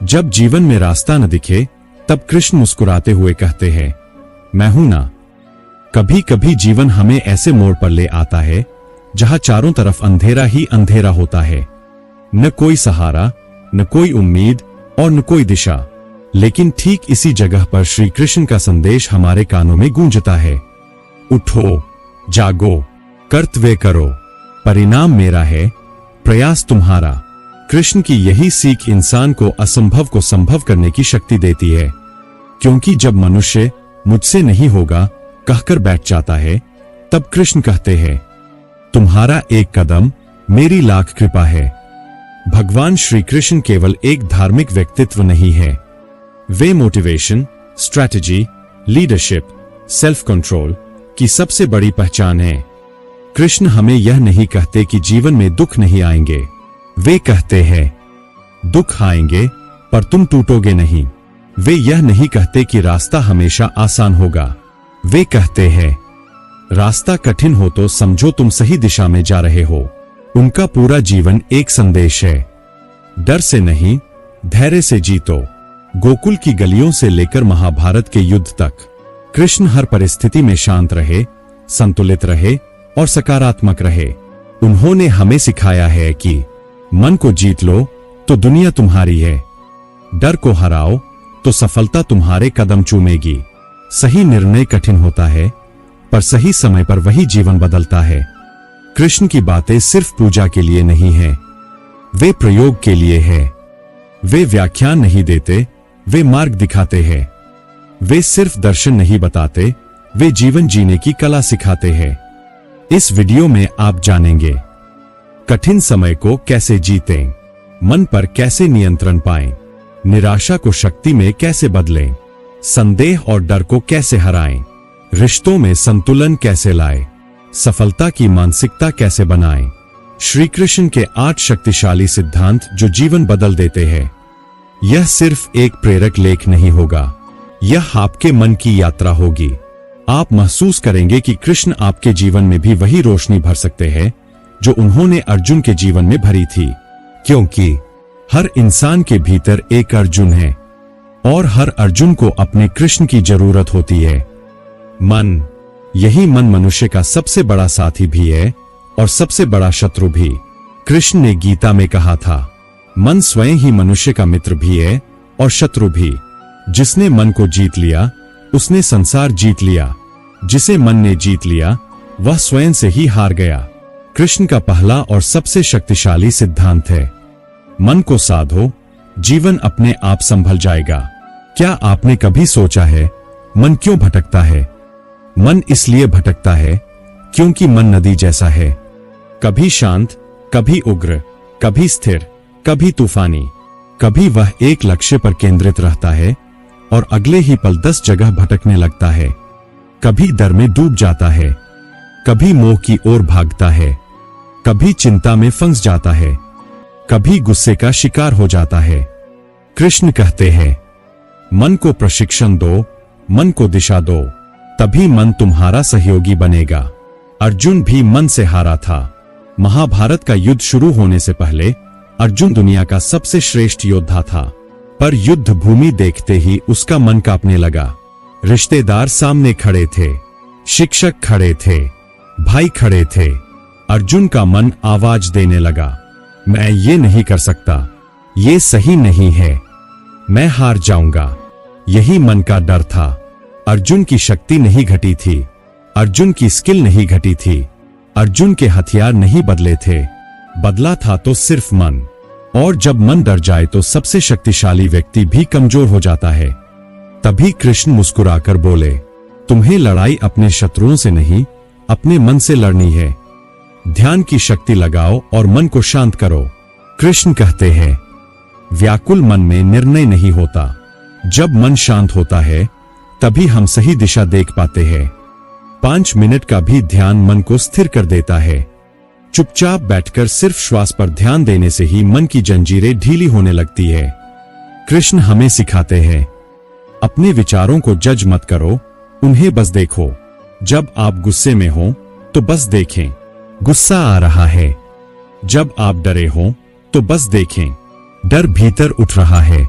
जब जीवन में रास्ता न दिखे तब कृष्ण मुस्कुराते हुए कहते हैं, मैं हूं ना। कभी कभी जीवन हमें ऐसे मोड़ पर ले आता है जहां चारों तरफ अंधेरा ही अंधेरा होता है, न कोई सहारा, न कोई उम्मीद और न कोई दिशा। लेकिन ठीक इसी जगह पर श्री कृष्ण का संदेश हमारे कानों में गूंजता है, उठो, जागो, कर्तव्य करो, परिणाम मेरा है, प्रयास तुम्हारा। कृष्ण की यही सीख इंसान को असंभव को संभव करने की शक्ति देती है, क्योंकि जब मनुष्य मुझसे नहीं होगा कहकर बैठ जाता है, तब कृष्ण कहते हैं, तुम्हारा एक कदम मेरी लाख कृपा है। भगवान श्री कृष्ण केवल एक धार्मिक व्यक्तित्व नहीं है, वे motivation, strategy, leadership, self control की सबसे बड़ी पहचान है। कृष्ण हमें यह नहीं कहते कि जीवन में दुख नहीं आएंगे, वे कहते हैं, दुख आएंगे पर तुम टूटोगे नहीं। वे यह नहीं कहते कि रास्ता हमेशा आसान होगा, वे कहते हैं, रास्ता कठिन हो तो समझो तुम सही दिशा में जा रहे हो। उनका पूरा जीवन एक संदेश है, डर से नहीं, धैर्य से जीतो। गोकुल की गलियों से लेकर महाभारत के युद्ध तक कृष्ण हर परिस्थिति में शांत रहे, संतुलित रहे और सकारात्मक रहे। उन्होंने हमें सिखाया है कि मन को जीत लो तो दुनिया तुम्हारी है, डर को हराओ तो सफलता तुम्हारे कदम चूमेगी। सही निर्णय कठिन होता है, पर सही समय पर वही जीवन बदलता है। कृष्ण की बातें सिर्फ पूजा के लिए नहीं है, वे प्रयोग के लिए है। वे व्याख्यान नहीं देते, वे मार्ग दिखाते हैं। वे सिर्फ दर्शन नहीं बताते, वे जीवन जीने की कला सिखाते हैं। इस वीडियो में आप जानेंगे, कठिन समय को कैसे जीतें, मन पर कैसे नियंत्रण पाएं, निराशा को शक्ति में कैसे बदलें, संदेह और डर को कैसे हराएं, रिश्तों में संतुलन कैसे लाएं, सफलता की मानसिकता कैसे बनाएं। श्री कृष्ण के 8 शक्तिशाली सिद्धांत जो जीवन बदल देते हैं। यह सिर्फ एक प्रेरक लेख नहीं होगा, यह आपके मन की यात्रा होगी। आप महसूस करेंगे कि कृष्ण आपके जीवन में भी वही रोशनी भर सकते हैं जो उन्होंने अर्जुन के जीवन में भरी थी, क्योंकि हर इंसान के भीतर एक अर्जुन है और हर अर्जुन को अपने कृष्ण की जरूरत होती है। मन, यही मन मनुष्य का सबसे बड़ा साथी भी है और सबसे बड़ा शत्रु भी। कृष्ण ने गीता में कहा था, मन स्वयं ही मनुष्य का मित्र भी है और शत्रु भी। जिसने मन को जीत लिया उसने संसार जीत लिया, जिसे मन ने जीत लिया वह स्वयं से ही हार गया। कृष्ण का पहला और सबसे शक्तिशाली सिद्धांत है, मन को साधो, जीवन अपने आप संभल जाएगा। क्या आपने कभी सोचा है मन क्यों भटकता है? मन इसलिए भटकता है क्योंकि मन नदी जैसा है, कभी शांत, कभी उग्र, कभी स्थिर, कभी तूफानी। कभी वह एक लक्ष्य पर केंद्रित रहता है और अगले ही पल 10 जगह भटकने लगता है। कभी डर में डूब जाता है, कभी मोह की ओर भागता है, कभी चिंता में फंस जाता है, कभी गुस्से का शिकार हो जाता है। कृष्ण कहते हैं, मन को प्रशिक्षण दो, मन को दिशा दो, तभी मन तुम्हारा सहयोगी बनेगा। अर्जुन भी मन से हारा था। महाभारत का युद्ध शुरू होने से पहले अर्जुन दुनिया का सबसे श्रेष्ठ योद्धा था, पर युद्ध भूमि देखते ही उसका मन कांपने लगा। रिश्तेदार सामने खड़े थे, शिक्षक खड़े थे, भाई खड़े थे। अर्जुन का मन आवाज देने लगा, मैं ये नहीं कर सकता, ये सही नहीं है, मैं हार जाऊंगा। यही मन का डर था। अर्जुन की शक्ति नहीं घटी थी, अर्जुन की स्किल नहीं घटी थी, अर्जुन के हथियार नहीं बदले थे, बदला था तो सिर्फ मन। और जब मन डर जाए तो सबसे शक्तिशाली व्यक्ति भी कमजोर हो जाता है। तभी कृष्ण मुस्कुराकर बोले, तुम्हें लड़ाई अपने शत्रुओं से नहीं, अपने मन से लड़नी है। ध्यान की शक्ति लगाओ और मन को शांत करो। कृष्ण कहते हैं, व्याकुल मन में निर्णय नहीं होता। जब मन शांत होता है तभी हम सही दिशा देख पाते हैं। 5 मिनट का भी ध्यान मन को स्थिर कर देता है। चुपचाप बैठकर सिर्फ श्वास पर ध्यान देने से ही मन की जंजीरें ढीली होने लगती है। कृष्ण हमें सिखाते हैं, अपने विचारों को जज मत करो, उन्हें बस देखो। जब आप गुस्से में हो तो बस देखें, गुस्सा आ रहा है। जब आप डरे हो तो बस देखें, डर भीतर उठ रहा है।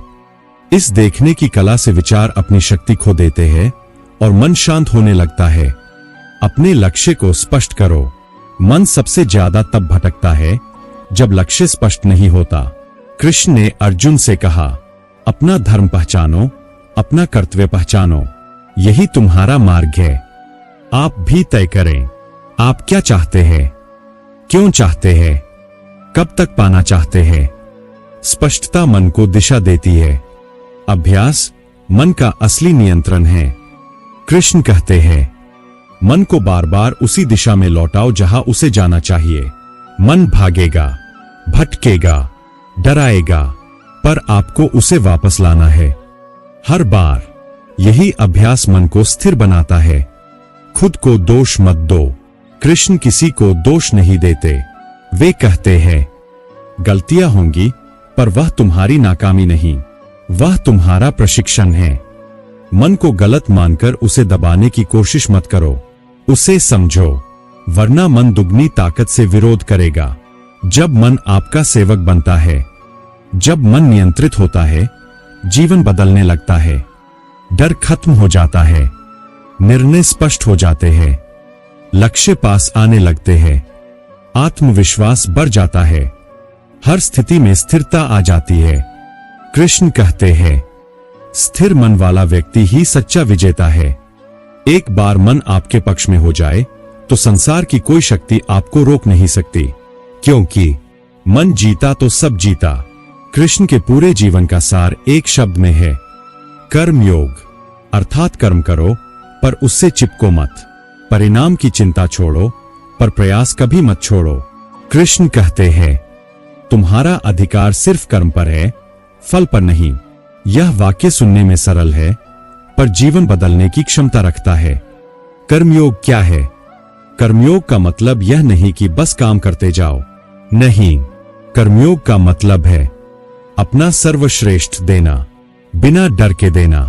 इस देखने की कला से विचार अपनी शक्ति खो देते हैं और मन शांत होने लगता है। अपने लक्ष्य को स्पष्ट करो। मन सबसे ज्यादा तब भटकता है जब लक्ष्य स्पष्ट नहीं होता। कृष्ण ने अर्जुन से कहा, अपना धर्म पहचानो, अपना कर्तव्य पहचानो, यही तुम्हारा मार्ग है। आप भी तय करें, आप क्या चाहते हैं, क्यों चाहते हैं, कब तक पाना चाहते हैं। स्पष्टता मन को दिशा देती है। अभ्यास मन का असली नियंत्रण है। कृष्ण कहते हैं, मन को बार बार उसी दिशा में लौटाओ जहां उसे जाना चाहिए। मन भागेगा, भटकेगा, डराएगा, पर आपको उसे वापस लाना है हर बार। यही अभ्यास मन को स्थिर बनाता है। खुद को दोष मत दो। कृष्ण किसी को दोष नहीं देते। वे कहते हैं, गलतियां होंगी, पर वह तुम्हारी नाकामी नहीं, वह तुम्हारा प्रशिक्षण है। मन को गलत मानकर उसे दबाने की कोशिश मत करो। उसे समझो, वरना मन दुगनी ताकत से विरोध करेगा। जब मन आपका सेवक बनता है, जब मन नियंत्रित होता है, जीवन बदलने लगता है। डर खत्म हो जाता है, निर्णय स्पष्ट हो जाते हैं, लक्ष्य पास आने लगते हैं, आत्मविश्वास बढ़ जाता है, हर स्थिति में स्थिरता आ जाती है। कृष्ण कहते हैं, स्थिर मन वाला व्यक्ति ही सच्चा विजेता है। एक बार मन आपके पक्ष में हो जाए तो संसार की कोई शक्ति आपको रोक नहीं सकती, क्योंकि मन जीता तो सब जीता। कृष्ण के पूरे जीवन का सार एक शब्द में है, कर्मयोग। अर्थात कर्म करो, पर उससे चिपको मत। परिणाम की चिंता छोड़ो, पर प्रयास कभी मत छोड़ो। कृष्ण कहते हैं, तुम्हारा अधिकार सिर्फ कर्म पर है, फल पर नहीं। यह वाक्य सुनने में सरल है, पर जीवन बदलने की क्षमता रखता है। कर्मयोग क्या है? कर्मयोग का मतलब यह नहीं कि बस काम करते जाओ। नहीं, कर्मयोग का मतलब है अपना सर्वश्रेष्ठ देना, बिना डर के देना,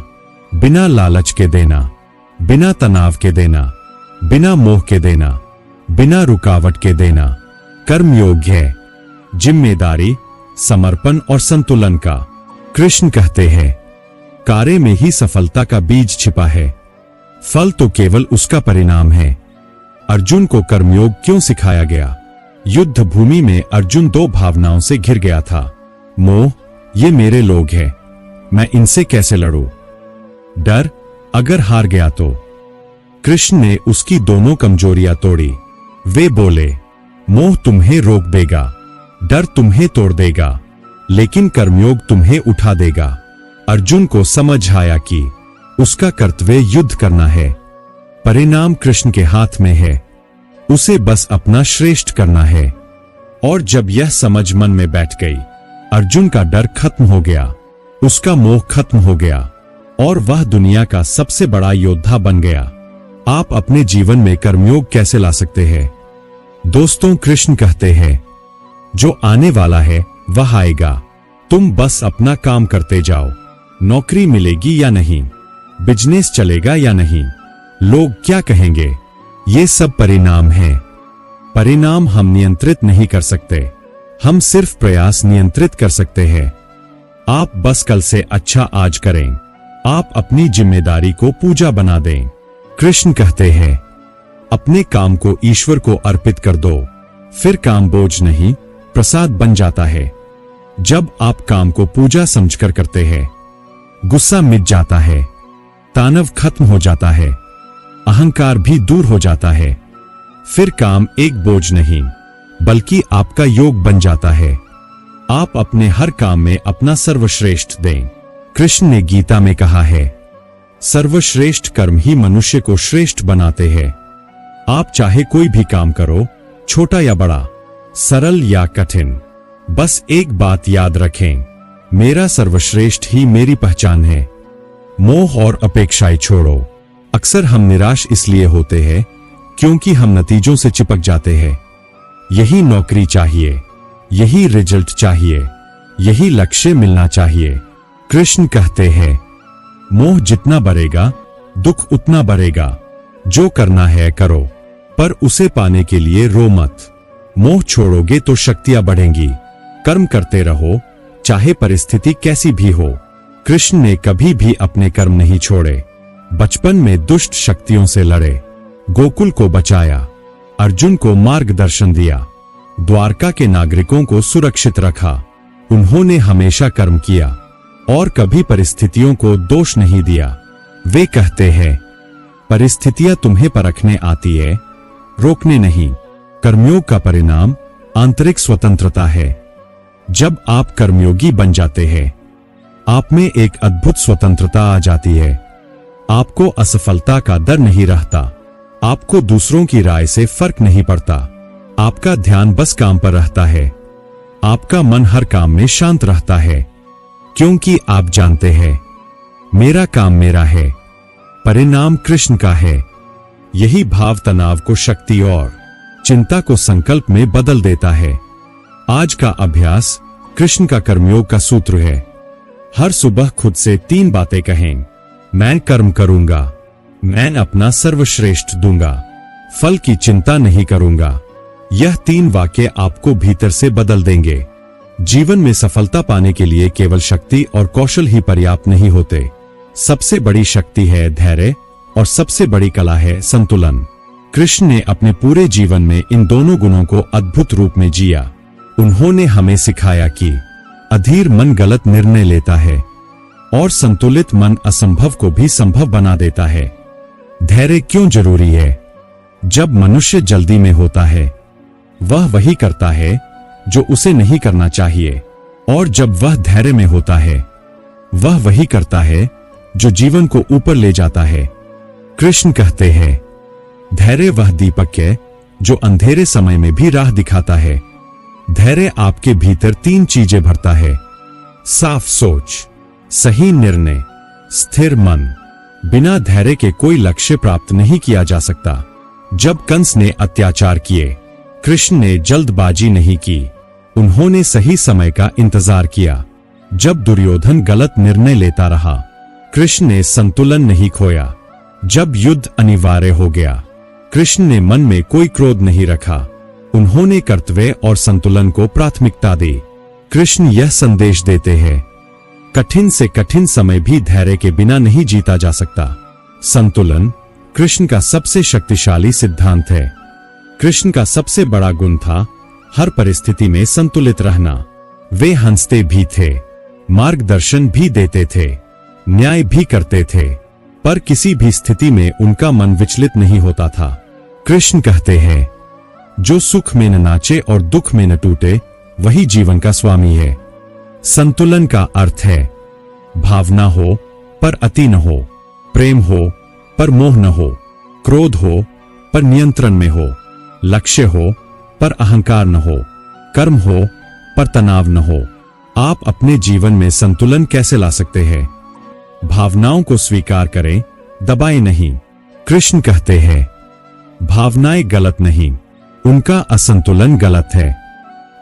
बिना लालच के देना, बिना तनाव के देना, बिना मोह के देना, बिना रुकावट के देना। कर्मयोग है जिम्मेदारी, समर्पण और संतुलन का। कृष्ण कहते हैं, कार्य में ही सफलता का बीज छिपा है, फल तो केवल उसका परिणाम है। अर्जुन को कर्मयोग क्यों सिखाया गया? युद्ध भूमि में अर्जुन दो भावनाओं से घिर गया था। मोह, ये मेरे लोग हैं, मैं इनसे कैसे लड़ूं? डर, अगर हार गया तो। कृष्ण ने उसकी दोनों कमजोरियां तोड़ी। वे बोले, मोह तुम्हें रोक देगा, डर तुम्हें तोड़ देगा, लेकिन कर्मयोग तुम्हें उठा देगा। अर्जुन को समझ आया कि उसका कर्तव्य युद्ध करना है, परिणाम कृष्ण के हाथ में है, उसे बस अपना श्रेष्ठ करना है। और जब यह समझ मन में बैठ गई, अर्जुन का डर खत्म हो गया, उसका मोह खत्म हो गया और वह दुनिया का सबसे बड़ा योद्धा बन गया। आप अपने जीवन में कर्मयोग कैसे ला सकते हैं? दोस्तों, कृष्ण कहते हैं, जो आने वाला है वह आएगा, तुम बस अपना काम करते जाओ। नौकरी मिलेगी या नहीं, बिजनेस चलेगा या नहीं, लोग क्या कहेंगे, ये सब परिणाम हैं। परिणाम हम नियंत्रित नहीं कर सकते, हम सिर्फ प्रयास नियंत्रित कर सकते हैं। आप बस कल से अच्छा आज करें, आप अपनी जिम्मेदारी को पूजा बना दें। कृष्ण कहते हैं, अपने काम को ईश्वर को अर्पित कर दो, फिर काम बोझ नहीं, प्रसाद बन जाता है। जब आप काम को पूजा समझकर करते हैं, गुस्सा मिट जाता है, तानव खत्म हो जाता है, अहंकार भी दूर हो जाता है। फिर काम एक बोझ नहीं, बल्कि आपका योग बन जाता है। आप अपने हर काम में अपना सर्वश्रेष्ठ दें। कृष्ण ने गीता में कहा है, सर्वश्रेष्ठ कर्म ही मनुष्य को श्रेष्ठ बनाते हैं। आप चाहे कोई भी काम करो, छोटा या बड़ा, सरल या कठिन, बस एक बात याद रखें, मेरा सर्वश्रेष्ठ ही मेरी पहचान है। मोह और अपेक्षाएं छोड़ो। अक्सर हम निराश इसलिए होते हैं क्योंकि हम नतीजों से चिपक जाते हैं। यही नौकरी चाहिए, यही रिजल्ट चाहिए, यही लक्ष्य मिलना चाहिए। कृष्ण कहते हैं, मोह जितना बढ़ेगा, दुख उतना बढ़ेगा। जो करना है करो, पर उसे पाने के लिए रो मत। मोह छोड़ोगे तो शक्तियां बढ़ेंगी। कर्म करते रहो, चाहे परिस्थिति कैसी भी हो। कृष्ण ने कभी भी अपने कर्म नहीं छोड़े। बचपन में दुष्ट शक्तियों से लड़े, गोकुल को बचाया, अर्जुन को मार्गदर्शन दिया, द्वारका के नागरिकों को सुरक्षित रखा। उन्होंने हमेशा कर्म किया और कभी परिस्थितियों को दोष नहीं दिया। वे कहते हैं, परिस्थितियां तुम्हें परखने आती है, रोकने नहीं। कर्मयोग का परिणाम आंतरिक स्वतंत्रता है। जब आप कर्मयोगी बन जाते हैं, आप में एक अद्भुत स्वतंत्रता आ जाती है। आपको असफलता का डर नहीं रहता, आपको दूसरों की राय से फर्क नहीं पड़ता। आपका ध्यान बस काम पर रहता है, आपका मन हर काम में शांत रहता है, क्योंकि आप जानते हैं, मेरा काम मेरा है, परिणाम कृष्ण का है। यही भाव तनाव को शक्ति और चिंता को संकल्प में बदल देता है। आज का अभ्यास कृष्ण का कर्मयोग का सूत्र है। हर सुबह खुद से 3 बातें कहें। मैं कर्म करूंगा, मैं अपना सर्वश्रेष्ठ दूंगा, फल की चिंता नहीं करूंगा। यह 3 वाक्य आपको भीतर से बदल देंगे। जीवन में सफलता पाने के लिए केवल शक्ति और कौशल ही पर्याप्त नहीं होते। सबसे बड़ी शक्ति है धैर्य और सबसे बड़ी कला है संतुलन। कृष्ण ने अपने पूरे जीवन में इन दोनों गुणों को अद्भुत रूप में जिया। उन्होंने हमें सिखाया कि अधीर मन गलत निर्णय लेता है और संतुलित मन असंभव को भी संभव बना देता है। धैर्य क्यों जरूरी है? जब मनुष्य जल्दी में होता है, वह वही करता है जो उसे नहीं करना चाहिए, और जब वह धैर्य में होता है, वह वही करता है जो जीवन को ऊपर ले जाता है। कृष्ण कहते हैं, धैर्य वह दीपक है जो अंधेरे समय में भी राह दिखाता है। धैर्य आपके भीतर 3 चीजें भरता है: साफ सोच, सही निर्णय, स्थिर मन। बिना धैर्य के कोई लक्ष्य प्राप्त नहीं किया जा सकता। जब कंस ने अत्याचार किए, कृष्ण ने जल्दबाजी नहीं की, उन्होंने सही समय का इंतजार किया। जब दुर्योधन गलत निर्णय लेता रहा, कृष्ण ने संतुलन नहीं खोया। जब युद्ध अनिवार्य हो गया, कृष्ण ने मन में कोई क्रोध नहीं रखा, उन्होंने कर्तव्य और संतुलन को प्राथमिकता दी। कृष्ण यह संदेश देते हैं, कठिन से कठिन समय भी धैर्य के बिना नहीं जीता जा सकता। संतुलन कृष्ण का सबसे शक्तिशाली सिद्धांत है। कृष्ण का सबसे बड़ा गुण था हर परिस्थिति में संतुलित रहना। वे हंसते भी थे, मार्गदर्शन भी देते थे, न्याय भी करते थे, पर किसी भी स्थिति में उनका मन विचलित नहीं होता था। कृष्ण कहते हैं, जो सुख में न नाचे और दुख में न टूटे, वही जीवन का स्वामी है। संतुलन का अर्थ है भावना हो पर अति न हो, प्रेम हो पर मोह न हो, क्रोध हो पर नियंत्रण में हो, लक्ष्य हो पर अहंकार न हो, कर्म हो पर तनाव न हो। आप अपने जीवन में संतुलन कैसे ला सकते हैं? भावनाओं को स्वीकार करें, दबाएं नहीं। कृष्ण कहते हैं, भावनाएं गलत नहीं, उनका असंतुलन गलत है।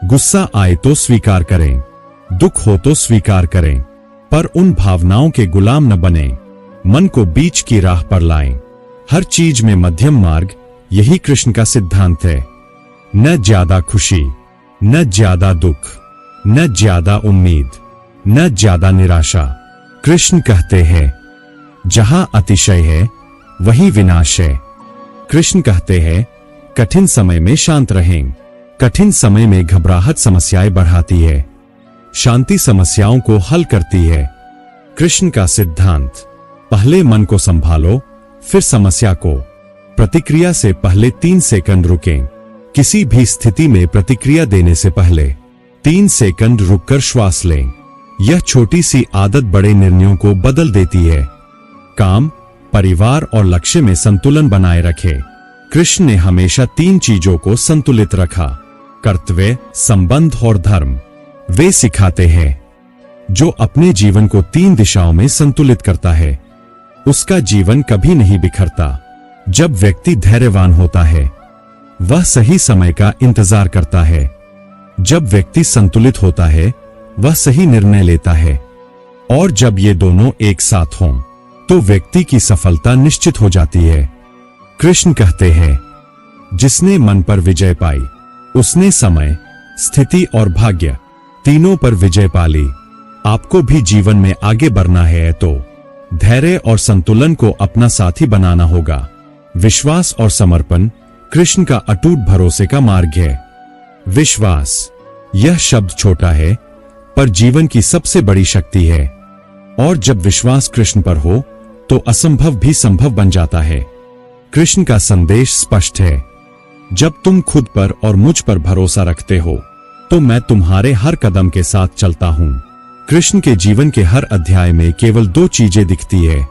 गुस्सा आए तो स्वीकार करें, दुख हो तो स्वीकार करें, पर उन भावनाओं के गुलाम न बने। मन को बीच की राह पर लाएं। हर चीज में मध्यम मार्ग, यही कृष्ण का सिद्धांत है। न ज्यादा खुशी, न ज्यादा दुख, न ज्यादा उम्मीद, न ज्यादा निराशा। कृष्ण कहते हैं, जहां अतिशय है वही विनाश है। कृष्ण कहते हैं, कठिन समय में शांत रहें। कठिन समय में घबराहट समस्याएं बढ़ाती है, शांति समस्याओं को हल करती है। कृष्ण का सिद्धांत, पहले मन को संभालो, फिर समस्या को। प्रतिक्रिया से पहले 3 सेकंड रुकें। किसी भी स्थिति में प्रतिक्रिया देने से पहले 3 सेकंड रुककर श्वास लें। यह छोटी सी आदत बड़े निर्णयों को बदल देती है। काम, परिवार और लक्ष्य में संतुलन बनाए रखें। कृष्ण ने हमेशा 3 चीजों को संतुलित रखा: कर्तव्य, संबंध और धर्म। वे सिखाते हैं, जो अपने जीवन को 3 दिशाओं में संतुलित करता है, उसका जीवन कभी नहीं बिखरता। जब व्यक्ति धैर्यवान होता है, वह सही समय का इंतजार करता है। जब व्यक्ति संतुलित होता है, वह सही निर्णय लेता है, और जब ये दोनों एक साथ हों, तो व्यक्ति की सफलता निश्चित हो जाती है। कृष्ण कहते हैं, जिसने मन पर विजय पाई, उसने समय, स्थिति और भाग्य तीनों पर विजय पा ली। आपको भी जीवन में आगे बढ़ना है तो धैर्य और संतुलन को अपना साथी बनाना होगा। विश्वास और समर्पण कृष्ण का अटूट भरोसे का मार्ग है। विश्वास, यह शब्द छोटा है पर जीवन की सबसे बड़ी शक्ति है, और जब विश्वास कृष्ण पर हो तो असंभव भी संभव बन जाता है। कृष्ण का संदेश स्पष्ट है, जब तुम खुद पर और मुझ पर भरोसा रखते हो तो मैं तुम्हारे हर कदम के साथ चलता हूं। कृष्ण के जीवन के हर अध्याय में केवल दो चीजें दिखती है,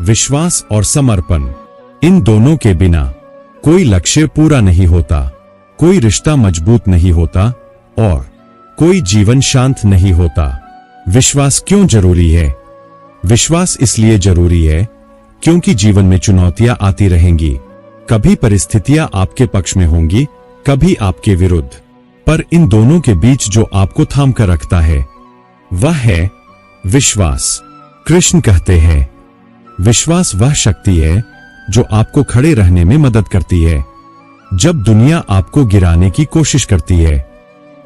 विश्वास और समर्पण। इन दोनों के बिना कोई लक्ष्य पूरा नहीं होता, कोई रिश्ता मजबूत नहीं होता और कोई जीवन शांत नहीं होता। विश्वास क्यों जरूरी है? विश्वास इसलिए जरूरी है क्योंकि जीवन में चुनौतियां आती रहेंगी। कभी परिस्थितियां आपके पक्ष में होंगी, कभी आपके विरुद्ध, पर इन दोनों के बीच जो आपको थाम कर रखता है वह है विश्वास। कृष्ण कहते हैं, विश्वास वह शक्ति है जो आपको खड़े रहने में मदद करती है जब दुनिया आपको गिराने की कोशिश करती है।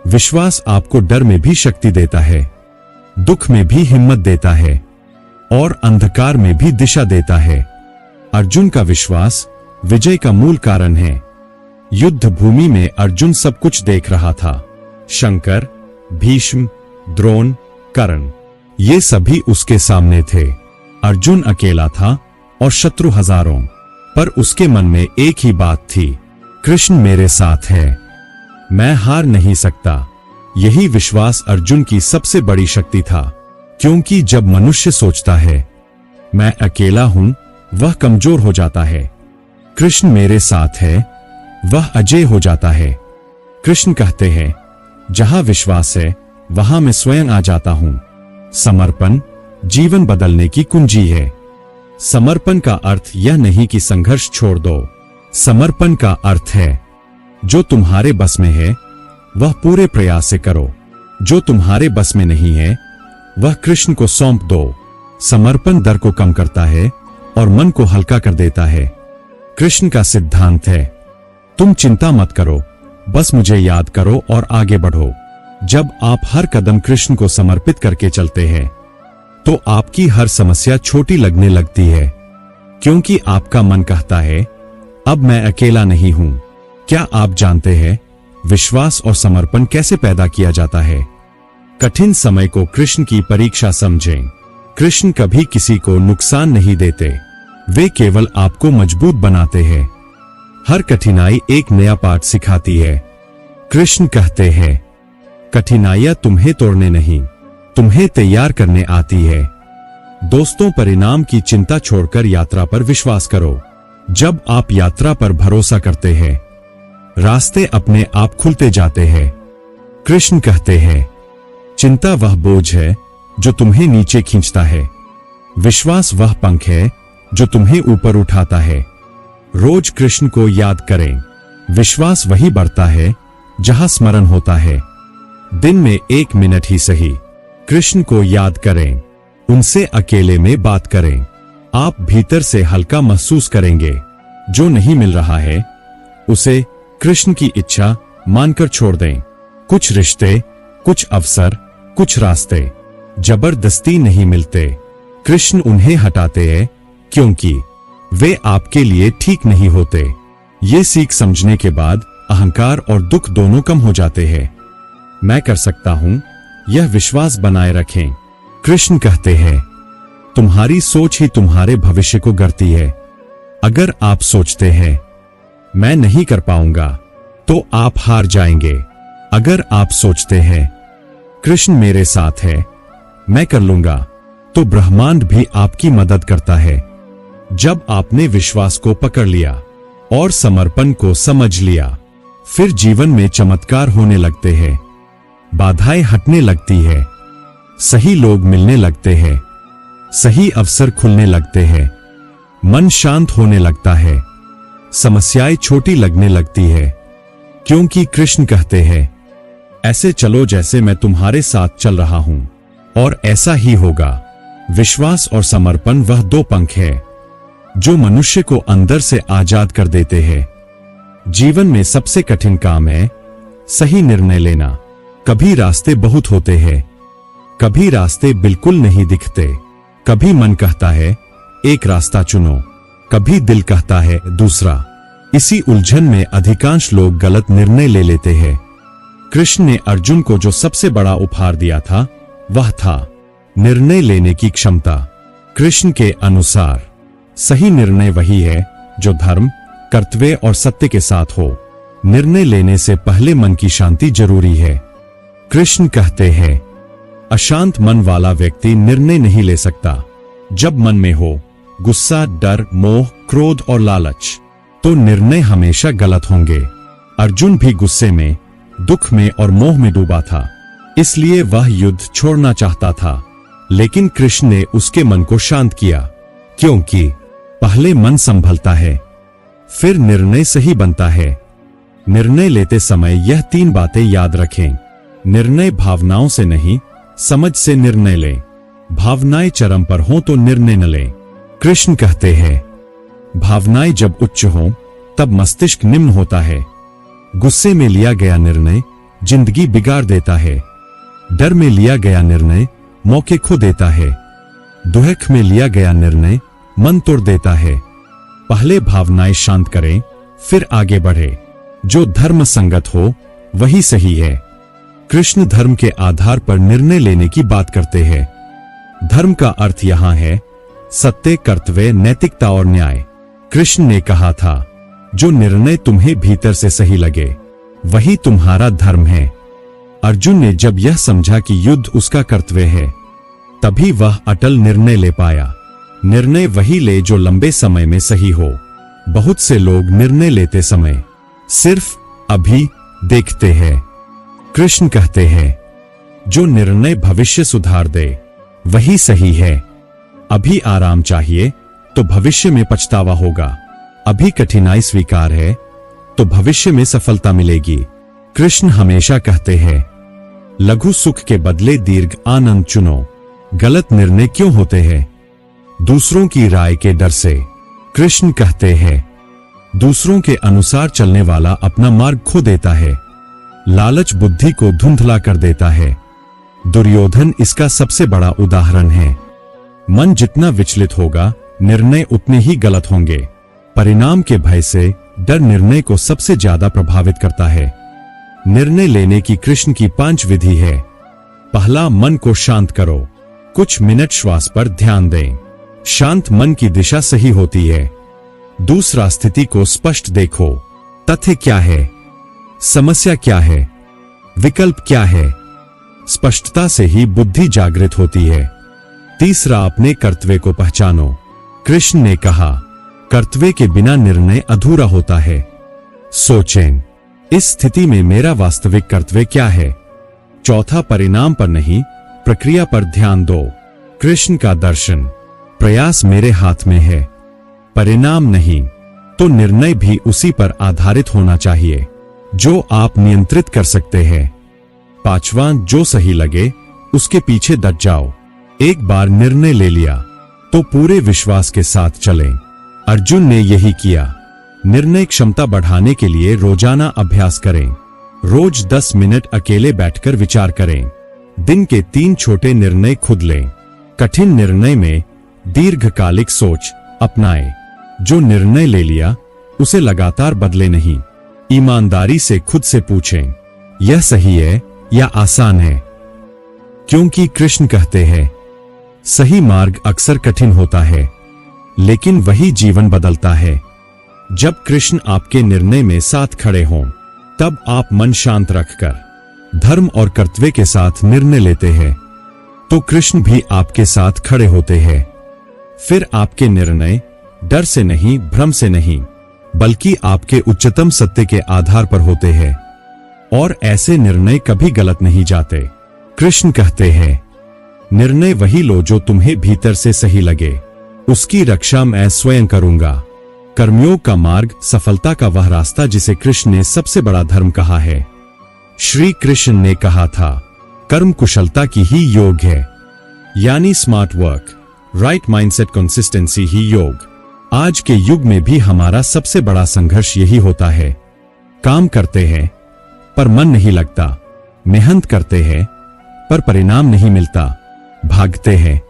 विश्वास आपको डर में भी शक्ति देता है, दुख में भी हिम्मत देता है और अंधकार में भी दिशा देता है। अर्जुन का विश्वास विजय का मूल कारण है। युद्ध भूमि में अर्जुन सब कुछ देख रहा था। शंकर, भीष्म, द्रोण, कर्ण, ये सभी उसके सामने थे। अर्जुन अकेला था और शत्रु हजारों, पर उसके मन में एक ही बात थी, कृष्ण मेरे साथ है, मैं हार नहीं सकता। यही विश्वास अर्जुन की सबसे बड़ी शक्ति था, क्योंकि जब मनुष्य सोचता है मैं अकेला हूं, वह कमजोर हो जाता है। कृष्ण मेरे साथ है, वह अजय हो जाता है। कृष्ण कहते हैं, जहां विश्वास है वहां मैं स्वयं आ जाता हूं। समर्पण जीवन बदलने की कुंजी है। समर्पण का अर्थ यह नहीं कि संघर्ष छोड़ दो। समर्पण का अर्थ है, जो तुम्हारे बस में है वह पूरे प्रयास से करो, जो तुम्हारे बस में नहीं है वह कृष्ण को सौंप दो। समर्पण डर को कम करता है और मन को हल्का कर देता है। कृष्ण का सिद्धांत है, तुम चिंता मत करो, बस मुझे याद करो और आगे बढ़ो। जब आप हर कदम कृष्ण को समर्पित करके चलते हैं तो आपकी हर समस्या छोटी लगने लगती है, क्योंकि आपका मन कहता है अब मैं अकेला नहीं हूं। क्या आप जानते हैं विश्वास और समर्पण कैसे पैदा किया जाता है? कठिन समय को कृष्ण की परीक्षा समझें। कृष्ण कभी किसी को नुकसान नहीं देते, वे केवल आपको मजबूत बनाते हैं। हर कठिनाई एक नया पाठ सिखाती है। कृष्ण कहते हैं, कठिनाइयां तुम्हें तोड़ने नहीं, तुम्हें तैयार करने आती है। दोस्तों, परिणाम की चिंता छोड़कर यात्रा पर विश्वास करो। जब आप यात्रा पर भरोसा करते हैं, रास्ते अपने आप खुलते जाते हैं। कृष्ण कहते हैं, चिंता वह बोझ है जो तुम्हें नीचे खींचता है, विश्वास वह पंख है जो तुम्हें ऊपर उठाता है। रोज कृष्ण को याद करें। विश्वास वही बढ़ता है जहां स्मरण होता है। दिन में 1 मिनट ही सही कृष्ण को याद करें, उनसे अकेले में बात करें। आप भीतर से हल्का महसूस करेंगे। जो नहीं मिल रहा है उसे कृष्ण की इच्छा मानकर छोड़ दें। कुछ रिश्ते, कुछ अवसर, कुछ रास्ते जबरदस्ती नहीं मिलते, कृष्ण उन्हें हटाते हैं क्योंकि वे आपके लिए ठीक नहीं होते। ये सीख समझने के बाद अहंकार और दुख दोनों कम हो जाते हैं। मैं कर सकता हूं, यह विश्वास बनाए रखें। कृष्ण कहते हैं, तुम्हारी सोच ही तुम्हारे भविष्य को गढ़ती है। अगर आप सोचते हैं मैं नहीं कर पाऊंगा तो आप हार जाएंगे। अगर आप सोचते हैं कृष्ण मेरे साथ है, मैं कर लूंगा, तो ब्रह्मांड भी आपकी मदद करता है। जब आपने विश्वास को पकड़ लिया और समर्पण को समझ लिया, फिर जीवन में चमत्कार होने लगते हैं। बाधाएं हटने लगती है, सही लोग मिलने लगते हैं, सही अवसर खुलने लगते हैं, मन शांत होने लगता है, समस्याएं छोटी लगने लगती है, क्योंकि कृष्ण कहते हैं, ऐसे चलो जैसे मैं तुम्हारे साथ चल रहा हूं। और ऐसा ही होगा। विश्वास और समर्पण वह दो पंख है जो मनुष्य को अंदर से आजाद कर देते हैं। जीवन में सबसे कठिन काम है सही निर्णय लेना। कभी रास्ते बहुत होते हैं, कभी रास्ते बिल्कुल नहीं दिखते, कभी मन कहता है एक रास्ता चुनो, कभी दिल कहता है दूसरा। इसी उलझन में अधिकांश लोग गलत निर्णय ले लेते हैं। कृष्ण ने अर्जुन को जो सबसे बड़ा उपहार दिया था वह था निर्णय लेने की क्षमता। कृष्ण के अनुसार सही निर्णय वही है जो धर्म, कर्तव्य और सत्य के साथ हो। निर्णय लेने से पहले मन की शांति जरूरी है। कृष्ण कहते हैं अशांत मन वाला व्यक्ति निर्णय नहीं ले सकता। जब मन में हो गुस्सा, डर, मोह, क्रोध और लालच तो निर्णय हमेशा गलत होंगे। अर्जुन भी गुस्से में, दुख में और मोह में डूबा था, इसलिए वह युद्ध छोड़ना चाहता था। लेकिन कृष्ण ने उसके मन को शांत किया, क्योंकि पहले मन संभलता है, फिर निर्णय सही बनता है। निर्णय लेते समय यह 3 बातें याद रखें। निर्णय भावनाओं से नहीं, समझ से निर्णय लें। भावनाएं चरम पर हों तो निर्णय न लें। कृष्ण कहते हैं भावनाएं जब उच्च हों तब मस्तिष्क निम्न होता है। गुस्से में लिया गया निर्णय जिंदगी बिगाड़ देता है। डर में लिया गया निर्णय मौके खो देता है। दुख में लिया गया निर्णय मन तोड़ देता है। पहले भावनाएं शांत करें, फिर आगे बढ़े। जो धर्म संगत हो वही सही है। कृष्ण धर्म के आधार पर निर्णय लेने की बात करते हैं। धर्म का अर्थ यहां है सत्य, कर्तव्य, नैतिकता और न्याय। कृष्ण ने कहा था जो निर्णय तुम्हें भीतर से सही लगे वही तुम्हारा धर्म है। अर्जुन ने जब यह समझा कि युद्ध उसका कर्तव्य है, तभी वह अटल निर्णय ले पाया। निर्णय वही ले जो लंबे समय में सही हो। बहुत से लोग निर्णय लेते समय सिर्फ अभी देखते हैं। कृष्ण कहते हैं जो निर्णय भविष्य सुधार दे वही सही है। अभी आराम चाहिए तो भविष्य में पछतावा होगा। अभी कठिनाई स्वीकार है तो भविष्य में सफलता मिलेगी। कृष्ण हमेशा कहते हैं लघु सुख के बदले दीर्घ आनंद चुनो। गलत निर्णय क्यों होते हैं? दूसरों की राय के डर से। कृष्ण कहते हैं दूसरों के अनुसार चलने वाला अपना मार्ग खो देता है। लालच बुद्धि को धुंधला कर देता है। दुर्योधन इसका सबसे बड़ा उदाहरण है। मन जितना विचलित होगा निर्णय उतने ही गलत होंगे। परिणाम के भय से डर निर्णय को सबसे ज्यादा प्रभावित करता है। निर्णय लेने की कृष्ण की 5 विधि है। पहला, मन को शांत करो। कुछ मिनट श्वास पर ध्यान दें। शांत मन की दिशा सही होती है। दूसरा, स्थिति को स्पष्ट देखो। तथ्य क्या है, समस्या क्या है, विकल्प क्या है। स्पष्टता से ही बुद्धि जागृत होती है। तीसरा, अपने कर्तव्य को पहचानो। कृष्ण ने कहा कर्तव्य के बिना निर्णय अधूरा होता है। सोचें इस स्थिति में मेरा वास्तविक कर्तव्य क्या है। चौथा, परिणाम पर नहीं प्रक्रिया पर ध्यान दो। कृष्ण का दर्शन, प्रयास मेरे हाथ में है, परिणाम नहीं, तो निर्णय भी उसी पर आधारित होना चाहिए जो आप नियंत्रित कर सकते हैं। पांचवा, जो सही लगे उसके पीछे डट जाओ। एक बार निर्णय ले लिया तो पूरे विश्वास के साथ चलें। अर्जुन ने यही किया। निर्णय क्षमता बढ़ाने के लिए रोजाना अभ्यास करें। रोज 10 मिनट अकेले बैठकर विचार करें। दिन के 3 छोटे निर्णय खुद लें। कठिन निर्णय में दीर्घकालिक सोच अपनाएं। जो निर्णय ले लिया उसे लगातार बदले नहीं। ईमानदारी से खुद से पूछें यह सही है या आसान है, क्योंकि कृष्ण कहते हैं सही मार्ग अक्सर कठिन होता है, लेकिन वही जीवन बदलता है। जब कृष्ण आपके निर्णय में साथ खड़े हों, तब आप मन शांत रखकर धर्म और कर्तव्य के साथ निर्णय लेते हैं, तो कृष्ण भी आपके साथ खड़े होते हैं। फिर आपके निर्णय डर से नहीं, भ्रम से नहीं, बल्कि आपके उच्चतम सत्य के आधार पर होते हैं, और ऐसे निर्णय कभी गलत नहीं जाते। कृष्ण कहते हैं निर्णय वही लो जो तुम्हें भीतर से सही लगे, उसकी रक्षा मैं स्वयं करूंगा। कर्मयोग का मार्ग सफलता का वह रास्ता जिसे कृष्ण ने सबसे बड़ा धर्म कहा है। श्री कृष्ण ने कहा था कर्म कुशलता की ही योग है, यानी smart work, right mindset, consistency ही योग। आज के युग में भी हमारा सबसे बड़ा संघर्ष यही होता है। काम करते हैं पर मन नहीं लगता, मेहनत करते हैं पर परिणाम नहीं मिलता। भागते हैं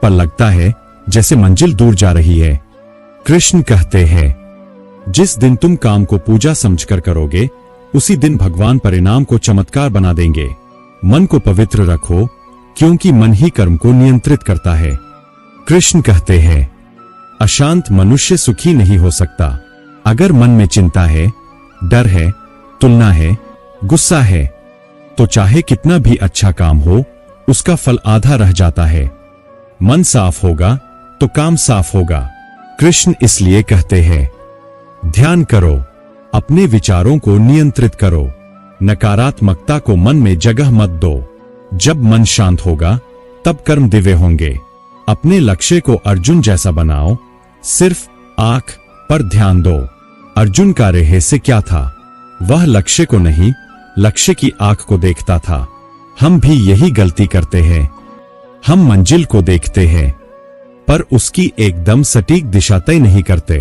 पर लगता है जैसे मंजिल दूर जा रही है। कृष्ण कहते हैं, जिस दिन तुम काम को पूजा समझकर करोगे, उसी दिन भगवान परिणाम को चमत्कार बना देंगे। मन को पवित्र रखो, क्योंकि मन ही कर्म को नियंत्रित करता है। कृष्ण कहते हैं, अशांत मनुष्य सुखी नहीं हो सकता। अगर मन में चिंता है, डर है, तुलना है, गुस्सा है, तो चाहे कितना भी अच्छा काम हो, उसका फल आधा रह जाता है। मन साफ होगा तो काम साफ होगा। कृष्ण इसलिए कहते हैं, ध्यान करो, अपने विचारों को नियंत्रित करो, नकारात्मकता को मन में जगह मत दो। जब मन शांत होगा तब कर्म दिव्य होंगे। अपने लक्ष्य को अर्जुन जैसा बनाओ, सिर्फ आंख पर ध्यान दो। अर्जुन का रहस्य क्या था? वह लक्ष्य को नहीं, लक्ष्य की आंख को देखता था। हम भी यही गलती करते हैं। हम मंजिल को देखते हैं पर उसकी एकदम सटीक दिशा तय नहीं करते।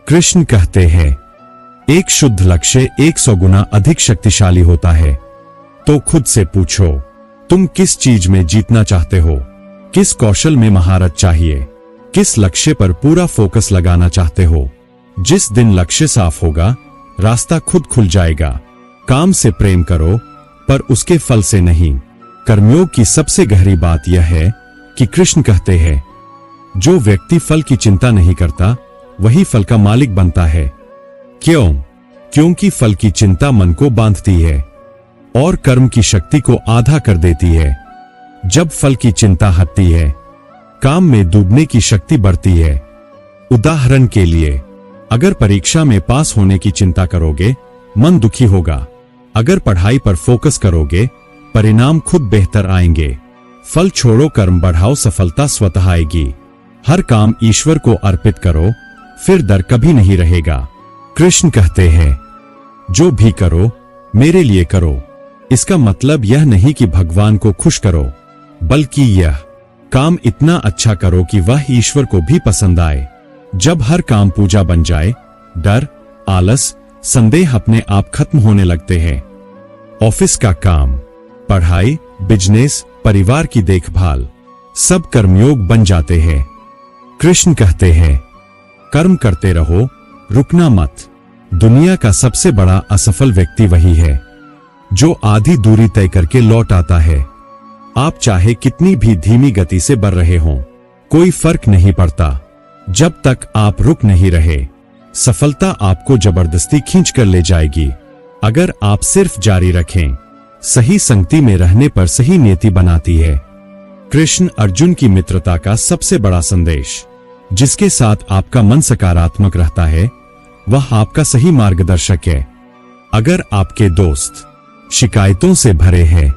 कृष्ण कहते हैं, एक शुद्ध लक्ष्य 100 गुना अधिक शक्तिशाली होता है। तो खुद से पूछो, तुम किस चीज में जीतना चाहते हो? किस कौशल में महारत चाहिए? किस लक्ष्य पर पूरा फोकस लगाना चाहते हो? जिस दिन लक्ष्य साफ होगा, रास्ता खुद खुल जाएगा। काम से प्रेम करो, पर उसके फल से नहीं। कर्मयोग की सबसे गहरी बात यह है कि कृष्ण कहते हैं, जो व्यक्ति फल की चिंता नहीं करता, वही फल का मालिक बनता है। क्यों? क्योंकि फल की चिंता मन को बांधती है और कर्म की शक्ति को आधा कर देती है। जब फल की चिंता हटती है, काम में डूबने की शक्ति बढ़ती है। उदाहरण के लिए, अगर परीक्षा में पास होने की चिंता करोगे, मन दुखी होगा। अगर पढ़ाई पर फोकस करोगे, परिणाम खुद बेहतर आएंगे। फल छोड़ो, कर्म बढ़ाओ, सफलता स्वतः आएगी। हर काम ईश्वर को अर्पित करो, फिर डर कभी नहीं रहेगा। कृष्ण कहते हैं, जो भी करो मेरे लिए करो। इसका मतलब यह नहीं कि भगवान को खुश करो, बल्कि यह काम इतना अच्छा करो कि वह ईश्वर को भी पसंद आए। जब हर काम पूजा बन जाए, डर, आलस, संदेह अपने आप खत्म होने लगते हैं। ऑफिस का काम, पढ़ाई, बिजनेस, परिवार की देखभाल, सब कर्मयोग बन जाते हैं। कृष्ण कहते हैं, कर्म करते रहो, रुकना मत। दुनिया का सबसे बड़ा असफल व्यक्ति वही है जो आधी दूरी तय करके लौट आता है। आप चाहे कितनी भी धीमी गति से बढ़ रहे हों, कोई फर्क नहीं पड़ता जब तक आप रुक नहीं रहे। सफलता आपको जबरदस्ती खींच कर ले जाएगी। अगर आप सिर्फ जारी रखें, सही संगति में रहने पर सही नियति बनाती है। कृष्ण अर्जुन की मित्रता का सबसे बड़ा संदेश, जिसके साथ आपका मन सकारात्मक रहता है, वह आपका सही मार्गदर्शक है। अगर आपके दोस्त शिकायतों से भरे हैं,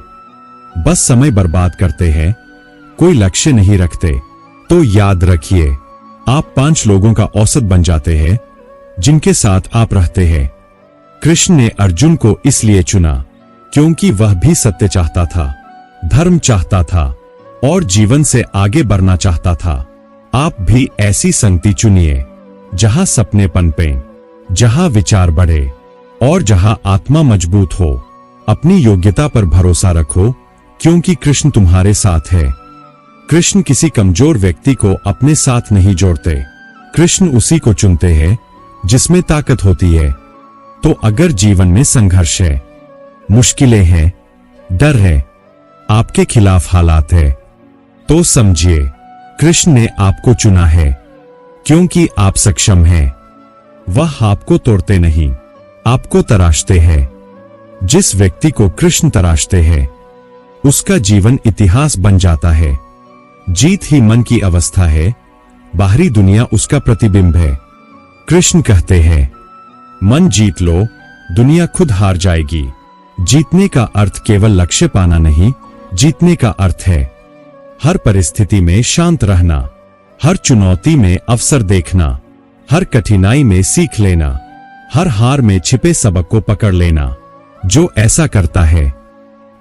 बस समय बर्बाद करते हैं, कोई लक्ष्य नहीं रखते, तो याद रखिए, आप 5 लोगों का औसत बन जाते हैं जिनके साथ आप रहते हैं। कृष्ण ने अर्जुन को इसलिए चुना क्योंकि वह भी सत्य चाहता था, धर्म चाहता था और जीवन से आगे बढ़ना चाहता था। आप भी ऐसी संगति चुनिए जहां सपने पनपें, जहां विचार बढ़े और जहां आत्मा मजबूत हो। अपनी योग्यता पर भरोसा रखो, क्योंकि कृष्ण तुम्हारे साथ है। कृष्ण किसी कमजोर व्यक्ति को अपने साथ नहीं जोड़ते। कृष्ण उसी को चुनते हैं जिसमें ताकत होती है। तो अगर जीवन में संघर्ष है, मुश्किलें हैं, डर है, आपके खिलाफ हालात है, तो समझिए कृष्ण ने आपको चुना है, क्योंकि आप सक्षम हैं। वह आपको तोड़ते नहीं, आपको तराशते हैं। जिस व्यक्ति को कृष्ण तराशते हैं, उसका जीवन इतिहास बन जाता है। जीत ही मन की अवस्था है, बाहरी दुनिया उसका प्रतिबिंब है। कृष्ण कहते हैं, मन जीत लो, दुनिया खुद हार जाएगी। जीतने का अर्थ केवल लक्ष्य पाना नहीं, जीतने का अर्थ है हर परिस्थिति में शांत रहना, हर चुनौती में अवसर देखना, हर कठिनाई में सीख लेना, हर हार में छिपे सबक को पकड़ लेना। जो ऐसा करता है,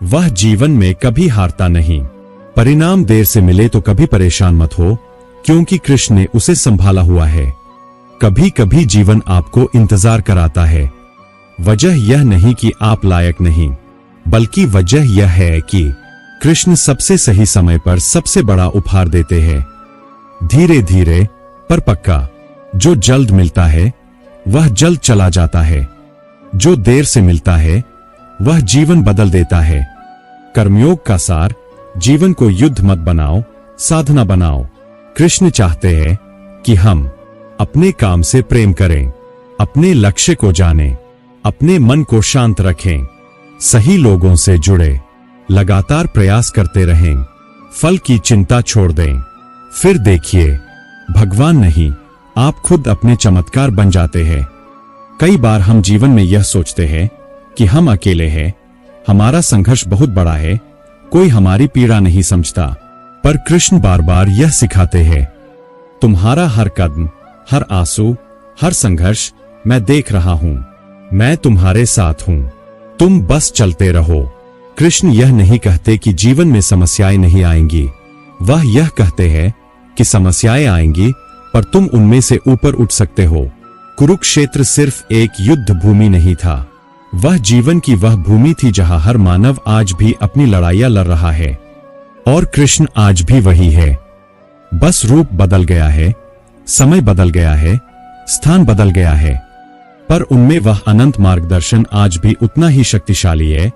वह जीवन में कभी हारता नहीं। परिणाम देर से मिले तो कभी परेशान मत हो, क्योंकि कृष्ण ने उसे संभाला हुआ है। कभी कभी जीवन आपको इंतजार कराता है। वजह यह नहीं कि आप लायक नहीं, बल्कि वजह यह है कि कृष्ण सबसे सही समय पर सबसे बड़ा उपहार देते हैं। धीरे धीरे पर पक्का। जो जल्द मिलता है वह जल्द चला जाता है, जो देर से मिलता है वह जीवन बदल देता है। कर्मयोग का सार, जीवन को युद्ध मत बनाओ, साधना बनाओ। कृष्ण चाहते हैं कि हम अपने काम से प्रेम करें, अपने लक्ष्य को जानें, अपने मन को शांत रखें, सही लोगों से जुड़े, लगातार प्रयास करते रहें, फल की चिंता छोड़ दें। फिर देखिए, भगवान नहीं, आप खुद अपने चमत्कार बन जाते हैं। कई बार हम जीवन में यह सोचते हैं कि हम अकेले हैं, हमारा संघर्ष बहुत बड़ा है, कोई हमारी पीड़ा नहीं समझता। पर कृष्ण बार बार यह सिखाते हैं, तुम्हारा हर कदम, हर आंसू, हर संघर्ष मैं देख रहा हूं, मैं तुम्हारे साथ हूं, तुम बस चलते रहो। कृष्ण यह नहीं कहते कि जीवन में समस्याएं नहीं आएंगी, वह यह कहते हैं कि समस्याएं आएंगी पर तुम उनमें से ऊपर उठ सकते हो। कुरुक्षेत्र सिर्फ एक युद्ध भूमि नहीं था, वह जीवन की वह भूमि थी जहां हर मानव आज भी अपनी लड़ाइयां लड़ रहा है। और कृष्ण आज भी वही है, बस रूप बदल गया है, समय बदल गया है, स्थान बदल गया है, पर उनमें वह अनंत मार्गदर्शन आज भी उतना ही शक्तिशाली है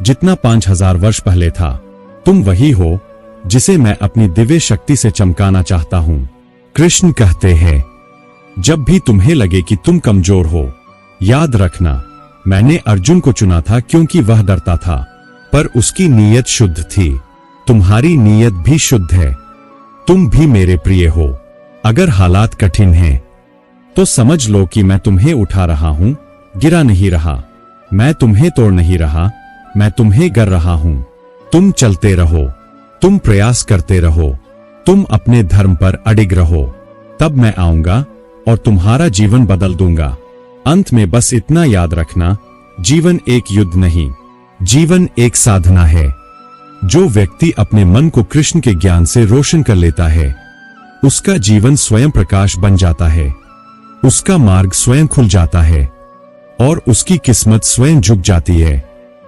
जितना 5000 वर्ष पहले था। तुम वही हो जिसे मैं अपनी दिव्य शक्ति से चमकाना चाहता हूं। कृष्ण कहते हैं, जब भी तुम्हें लगे कि तुम कमजोर हो, याद रखना, मैंने अर्जुन को चुना था क्योंकि वह डरता था, पर उसकी नीयत शुद्ध थी। तुम्हारी नीयत भी शुद्ध है, तुम भी मेरे प्रिय हो। अगर हालात कठिन हैं तो समझ लो कि मैं तुम्हें उठा रहा हूं, गिरा नहीं रहा। मैं तुम्हें तोड़ नहीं रहा, मैं तुम्हें गर रहा हूं। तुम चलते रहो, तुम प्रयास करते रहो, तुम अपने धर्म पर अडिग रहो, तब मैं आऊंगा और तुम्हारा जीवन बदल दूंगा। अंत में बस इतना याद रखना, जीवन एक युद्ध नहीं, जीवन एक साधना है। जो व्यक्ति अपने मन को कृष्ण के ज्ञान से रोशन कर लेता है, उसका जीवन स्वयं प्रकाश बन जाता है, उसका मार्ग स्वयं खुल जाता है और उसकी किस्मत स्वयं झुक जाती है।